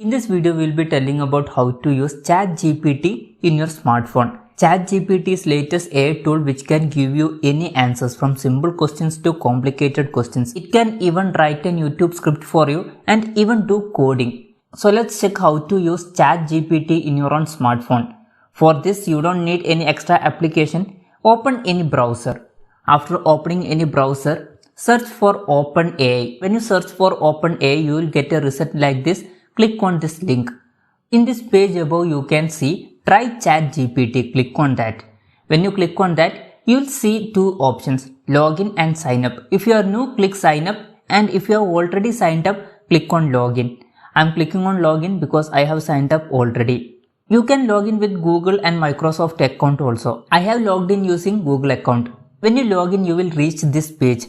In this video, we will be telling about how to use ChatGPT in your smartphone. ChatGPT is latest AI tool which can give you any answers from simple questions to complicated questions. It can even write a YouTube script for you and even do coding. So let's check how to use ChatGPT in your own smartphone. For this, you don't need any extra application. Open any browser. After opening any browser, search for OpenAI. When you search for OpenAI, you will get a result like this. Click on this link. In this page above, you can see try ChatGPT. Click on that. When you click on that, you will see two options, login and sign up. If you are new, click sign up, and if you have already signed up, click on login. I am clicking on login because I have signed up already. You can log in with Google and Microsoft account also. I have logged in using Google account. When you log in, you will reach this page,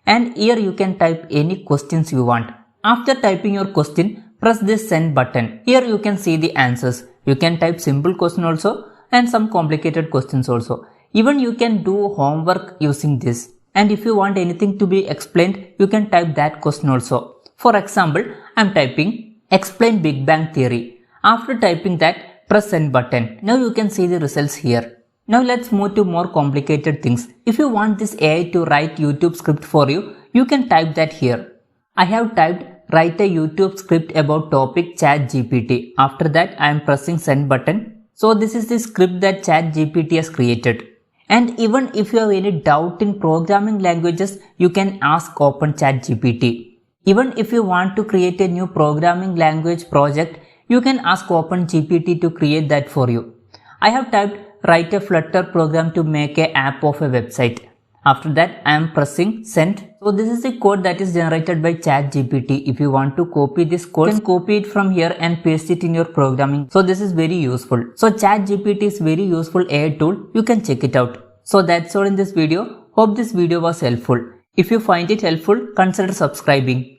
and here you can type any questions you want. After typing your question, press this send button. Here you can see the answers. You can type simple question also and some complicated questions also. Even you can do homework using this. And if you want anything to be explained, you can type that question also. For example, I am typing explain Big Bang Theory. After typing that, press send button. Now you can see the results here. Now let's move to more complicated things. If you want this AI to write YouTube script for you, you can type that here. I have typed write a YouTube script about topic ChatGPT. After that, I am pressing send button. So this is the script that ChatGPT has created. And even if you have any doubt in programming languages, you can ask Open ChatGPT. Even if you want to create a new programming language project, you can ask Open GPT to create that for you. I have typed write a Flutter program to make an app of a website. After that, I am pressing send. So this is the code that is generated by ChatGPT. If you want to copy this code, you can copy it from here and paste it in your programming. So this is very useful. So ChatGPT is very useful AI tool. You can check it out. So that's all in this video. Hope this video was helpful. If you find it helpful, consider subscribing.